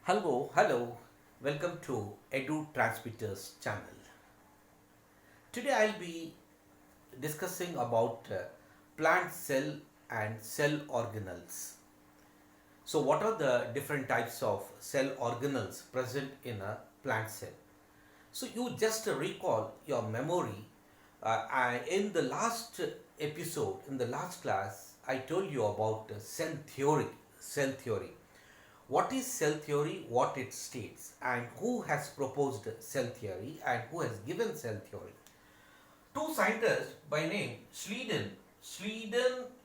Hello, welcome to Edu Transmitters channel. Today I'll be discussing about plant cell and cell organelles. So, what are the different types of cell organelles present in a plant cell? So, you just recall your memory. In the last episode, in the last class, I told you about cell theory. Cell theory. What is cell theory, what it states, and who has proposed cell theory and who has given cell theory. Two scientists by name Schleiden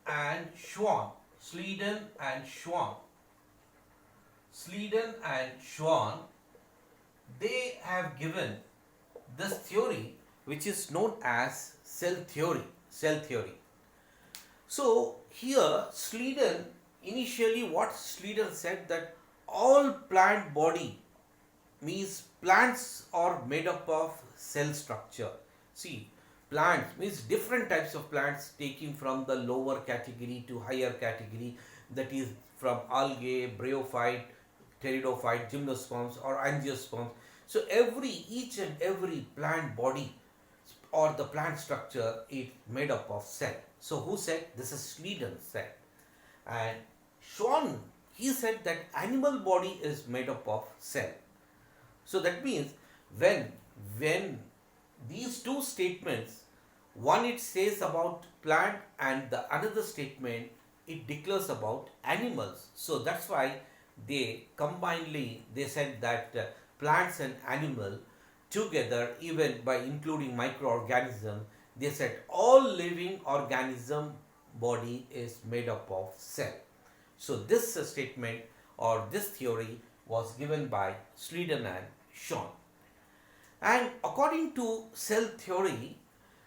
and Schwann, Schleiden and Schwann, Schleiden and Schwann, they have given this theory which is known as cell theory. Cell theory. So here Schleiden, initially what Schleiden said, that all plant body means plants are made up of cell structure. See, plants means different types of plants, taking from the lower category to higher category, that is from algae, bryophyte, pteridophyte, gymnosperms or angiosperms. So each and every plant body or the plant structure is made up of cell. So who said? This is Schleiden said. And Schwann, he said that animal body is made up of cell. So that means when these two statements, one it says about plant and the another statement it declares about animals. So that's why they combinedly they said that plants and animal together, even by including microorganism, they said all living organism body is made up of cell. So this statement or this theory was given by Schleiden and Schwann. And according to cell theory,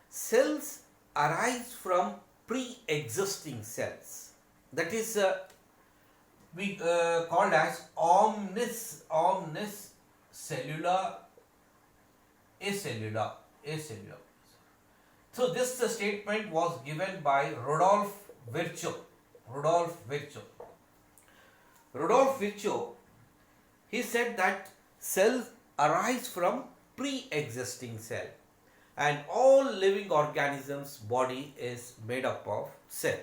cells arise from pre-existing cells. That is we called as omnis cellular acellular. So this statement was given by Rudolf Virchow. Rudolf Virchow, he said that cells arise from pre-existing cell and all living organisms body is made up of cell.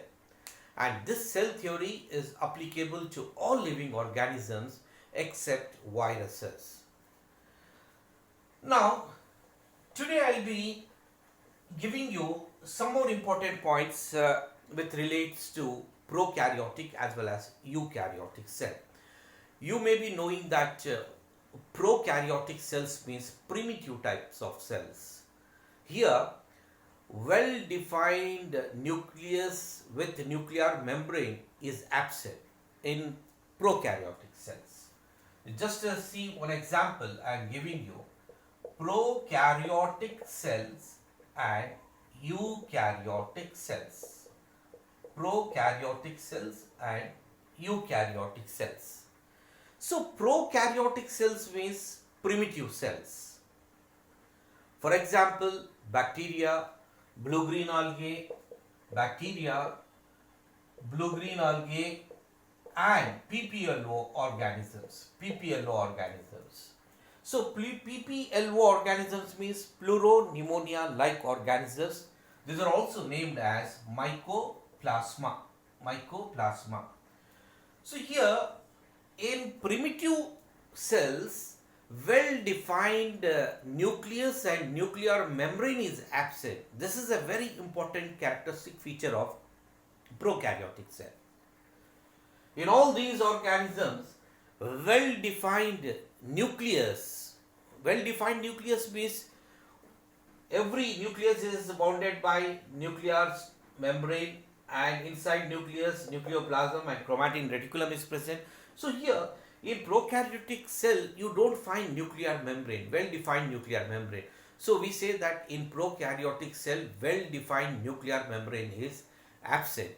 And this cell theory is applicable to all living organisms except viruses. Now, today I will be giving you some more important points with relates to prokaryotic as well as eukaryotic cell. You may be knowing that prokaryotic cells means primitive types of cells. Here, well-defined nucleus with nuclear membrane is absent in prokaryotic cells. Just see one example I am giving you. Prokaryotic cells and eukaryotic cells. Prokaryotic cells and eukaryotic cells. So prokaryotic cells means primitive cells. For example, bacteria, blue-green algae, and PPLO organisms. So PPLO organisms means pleuropneumonia-like organisms. These are also named as mycoplasma. So here in primitive cells, well-defined nucleus and nuclear membrane is absent. This is a very important characteristic feature of prokaryotic cell. In all these organisms, well-defined nucleus means every nucleus is bounded by nuclear membrane, and inside nucleus, nucleoplasm and chromatin reticulum is present. So here in prokaryotic cell, you don't find nuclear membrane, well-defined nuclear membrane. So we say that in prokaryotic cell, well-defined nuclear membrane is absent.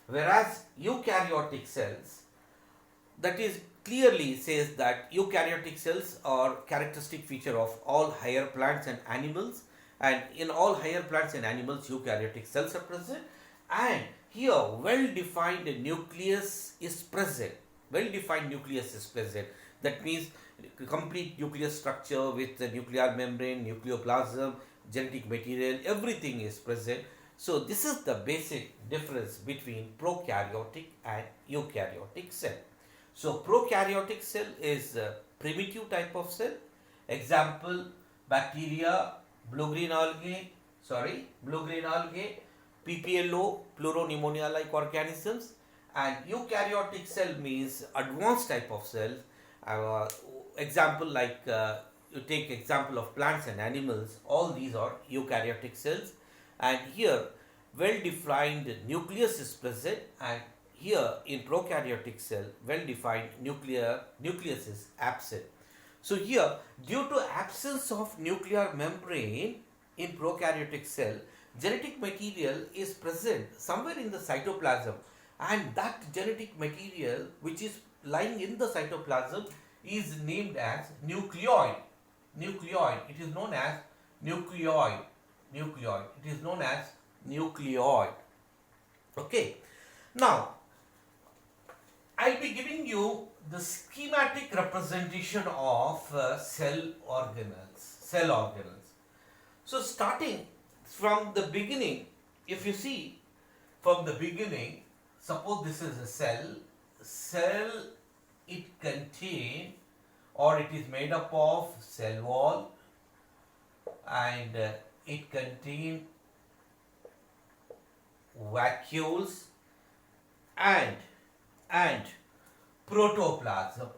Whereas eukaryotic cells, that is clearly says that eukaryotic cells are characteristic feature of all higher plants and animals, and in all higher plants and animals eukaryotic cells are present, and here well-defined nucleus is present. That means complete nuclear structure with the nuclear membrane, nucleoplasm, genetic material, everything is present. So this is the basic difference between prokaryotic and eukaryotic cell. So prokaryotic cell is a primitive type of cell. Example, bacteria, blue-green algae, PPLO, pleuropneumonia like organisms, and eukaryotic cell means advanced type of cells. Uh, Example like you take example of plants and animals, all these are eukaryotic cells, and here well defined nucleus is present, and here in prokaryotic cell well defined nucleus is absent. So here, due to absence of nuclear membrane in prokaryotic cell, genetic material is present somewhere in the cytoplasm, and that genetic material which is lying in the cytoplasm is named as nucleoid. Nucleoid. It is known as nucleoid. Nucleoid. It is known as nucleoid. Okay. Now, I'll be giving you the schematic representation of cell organelles. Cell organelles. So, starting from the beginning, if you see from the beginning, suppose this is a cell, it contain or it is made up of cell wall, and it contain vacuoles and protoplasm.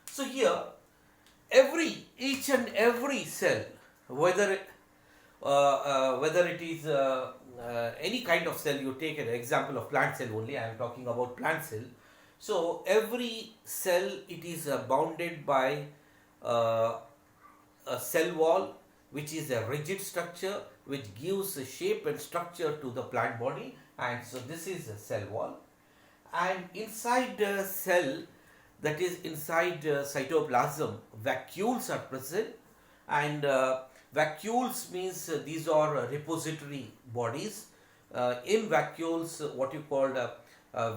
So here each and every cell, whether it is any kind of cell, you take an example of plant cell only, I am talking about plant cell. So every cell, it is bounded by a cell wall, which is a rigid structure which gives a shape and structure to the plant body, and so this is a cell wall. And inside the cell, that is inside cytoplasm, vacuoles are present, and vacuoles means these are repository bodies. In vacuoles, what you call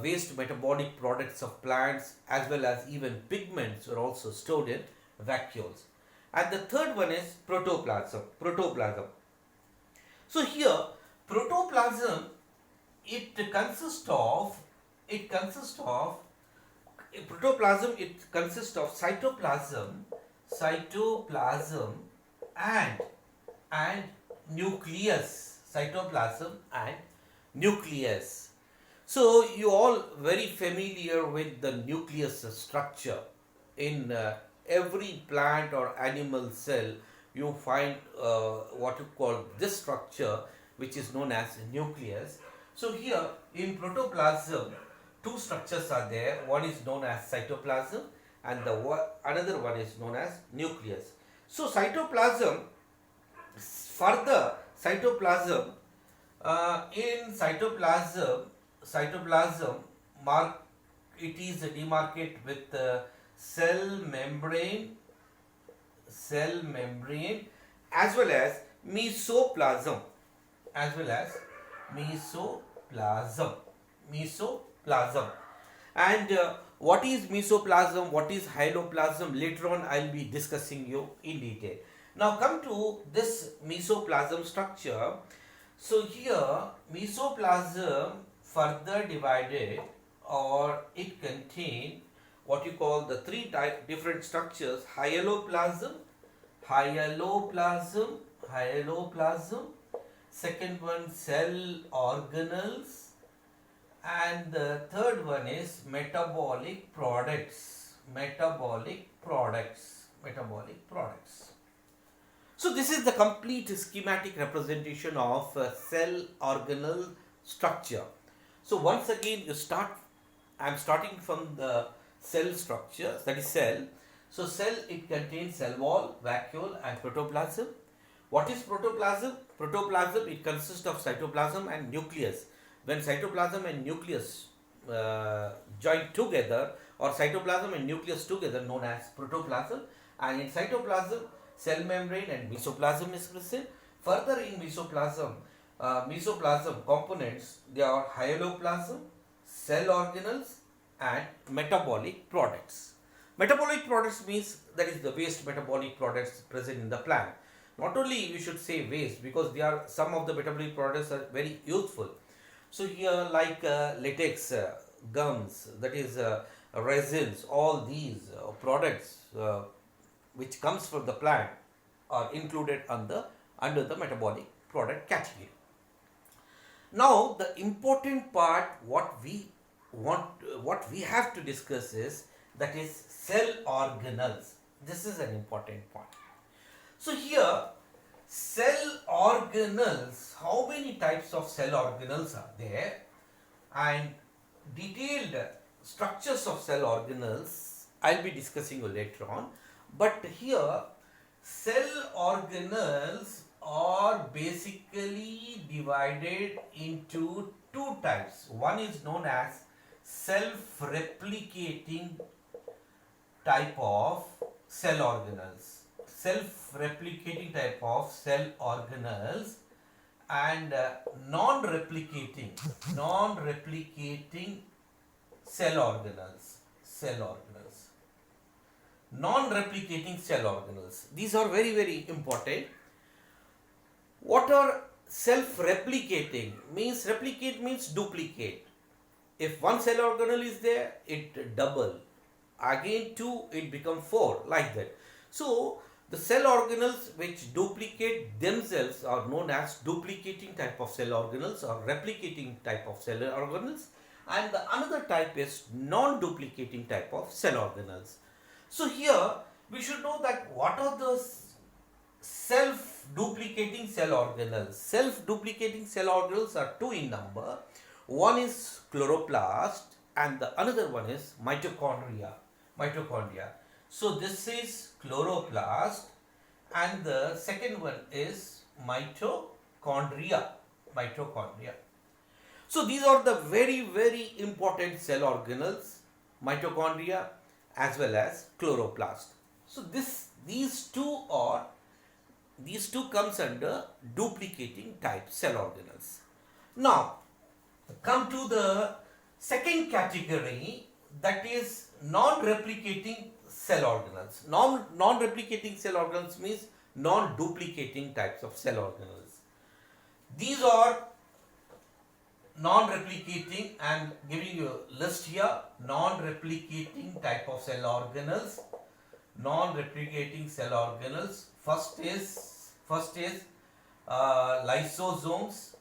waste metabolic products of plants as well as even pigments are also stored in vacuoles. And the third one is protoplasm. So here, protoplasm, it consists of cytoplasm and nucleus. So you all very familiar with the nucleus structure. In every plant or animal cell, you find what you call this structure, which is known as nucleus. So here in protoplasm, two structures are there. One is known as cytoplasm, and another one is known as nucleus. So cytoplasm, further cytoplasm, in cytoplasm mark, it is demarcated with cell membrane as well as mesoplasm. And what is mesoplasm, what is hyaloplasm, later on I'll be discussing you in detail. Now come to this mesoplasm structure. So here mesoplasm further divided, or it contain what you call the three different structures: hyaloplasm, second one cell organelles, and the third one is metabolic products. So this is the complete schematic representation of cell organelle structure. So once again I am starting from the cell structure, that is cell. So cell, it contains cell wall, vacuole and protoplasm. What is protoplasm? Protoplasm, it consists of cytoplasm and nucleus. When cytoplasm and nucleus join together, or cytoplasm and nucleus together, known as protoplasm, and in cytoplasm, cell membrane and mesoplasm is present. Further in mesoplasm, mesoplasm components, they are hyaloplasm, cell organelles, and metabolic products. Metabolic products means that is the waste metabolic products present in the plant. Not only we should say waste, because they are, some of the metabolic products are very useful. So here like latex, gums, that is resins, all these products which comes from the plant are included under the metabolic product category. Now the important part what we have to discuss is, that is cell organelles. This is an important point. So here cell organelles, how many types of cell organelles are there, and detailed structures of cell organelles I'll be discussing later on. But here cell organelles are basically divided into two types. One is known as self-replicating type of cell organelles. Self-replicating type of cell organelles, and non-replicating cell organelles. Non-replicating cell organelles. These are very, very important. What are self-replicating? Replicate means duplicate. If one cell organelle is there, it double. Again 2, it become 4, like that. So the cell organelles which duplicate themselves are known as duplicating type of cell organelles or replicating type of cell organelles, and the another type is non-duplicating type of cell organelles. So here we should know that what are the self-duplicating cell organelles. Self-duplicating cell organelles are two in number. One is chloroplast and the another one is mitochondria. So this is chloroplast and the second one is mitochondria. So these are the very, very important cell organelles, mitochondria as well as chloroplast. So these two comes under duplicating type cell organelles. Now come to the second category, that is non-replicating cell organelles. Non-replicating cell organelles means non-duplicating types of cell organelles. These are non-replicating, and giving you a list here. Non-replicating type of cell organelles. First is lysosomes,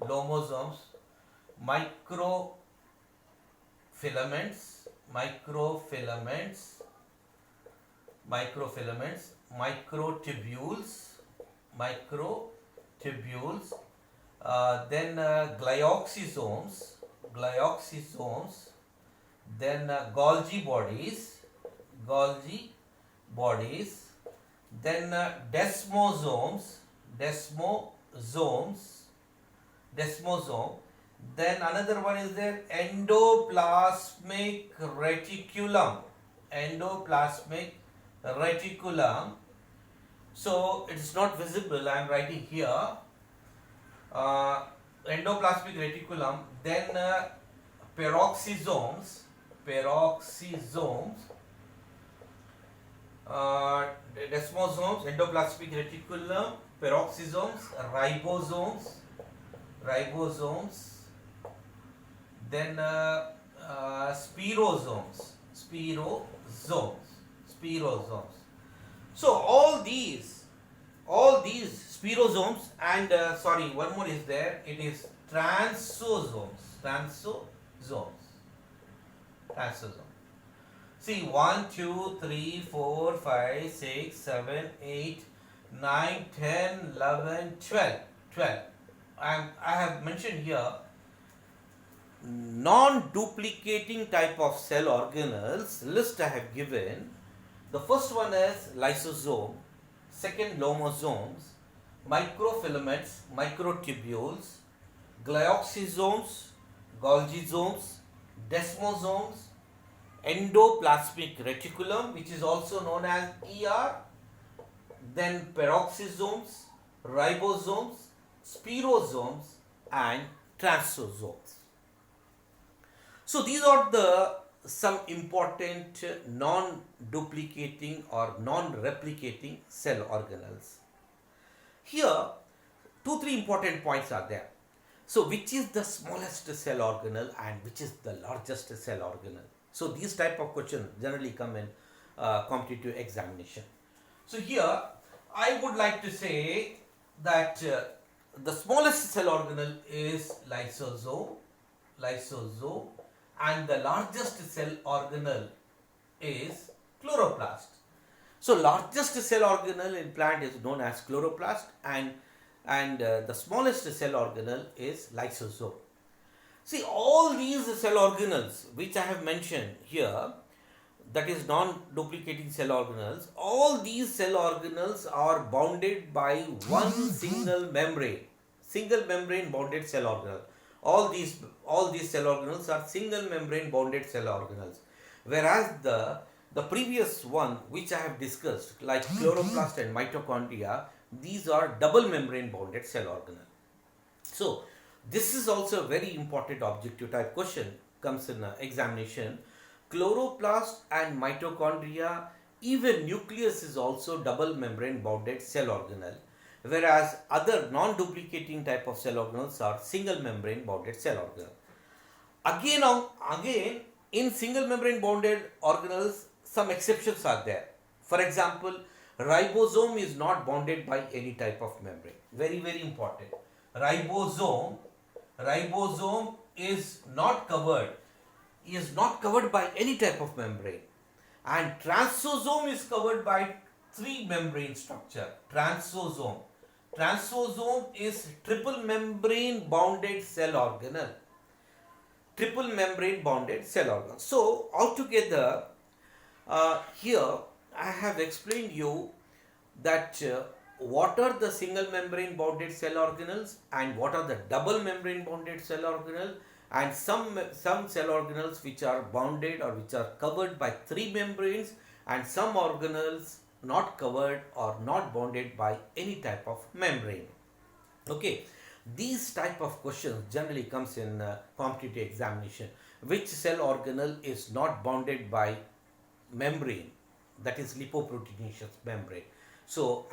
lomosomes, microfilaments, microtubules, then glyoxysomes, then Golgi bodies, then desmosome, then another one is there, endoplasmic reticulum. So it is not visible, I am writing here, endoplasmic reticulum, then peroxisomes, desmosomes, endoplasmic reticulum, peroxisomes, ribosomes, then spirosomes. So all these spirosomes, and one more is there, it is transosomes. See, 1, 2, 3, 4, 5, 6, 7, 8, 9, 10, 11, 12. I have mentioned here non-duplicating type of cell organelles list I have given. The first one is lysosome, second lomosomes, microfilaments, microtubules, glyoxysomes, Golgisomes, desmosomes, endoplasmic reticulum, which is also known as ER, then peroxisomes, ribosomes, spirosomes, and transposomes. So these are the some important non-duplicating or non-replicating cell organelles. Here, three important points are there. So, which is the smallest cell organelle and which is the largest cell organelle? So, these type of questions generally come in competitive examination. So, here I would like to say that the smallest cell organelle is lysosome, and the largest cell organelle is chloroplast. So, largest cell organelle in plant is known as chloroplast, and the smallest cell organelle is lysosome. See, all these cell organelles which I have mentioned here, that is non-duplicating cell organelles, all these cell organelles are bounded by one single membrane bounded cell organelle. All these cell organelles are single membrane bounded cell organelles, whereas the previous one which I have discussed, like chloroplast and mitochondria, these are double membrane bounded cell organelle. So this is also a very important objective type question, comes in examination. Chloroplast and mitochondria, even nucleus is also double membrane bounded cell organelle, whereas other non-duplicating type of cell organelles are single membrane bounded cell organelle. Again, in single membrane bounded organelles, some exceptions are there. For example, ribosome is not bounded by any type of membrane. Very, very important. Ribosome is not covered by any type of membrane. And transposome is covered by three membrane structure. Transposome is triple membrane bounded cell organelle. So altogether, here I have explained you that what are the single membrane bounded cell organelles and what are the double membrane bounded cell organelle, and some cell organelles which are bounded or which are covered by three membranes, and some organelles not covered or not bounded by any type of membrane. Okay, these type of questions generally comes in competitive examination. Which cell organelle is not bounded by membrane, that is lipoproteinaceous membrane? So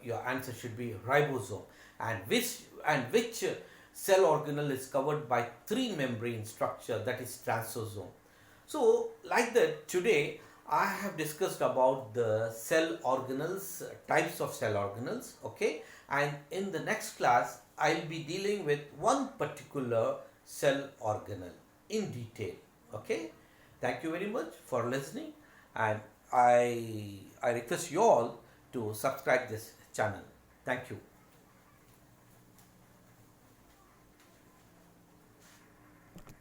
your answer should be ribosome. And which cell organelle is covered by three membrane structure, that is transposome. So like that, today I have discussed about the cell organelles, types of cell organelles, okay, and in the next class I will be dealing with one particular cell organelle in detail. Okay, thank you very much for listening, and I request you all to subscribe this channel. Thank you.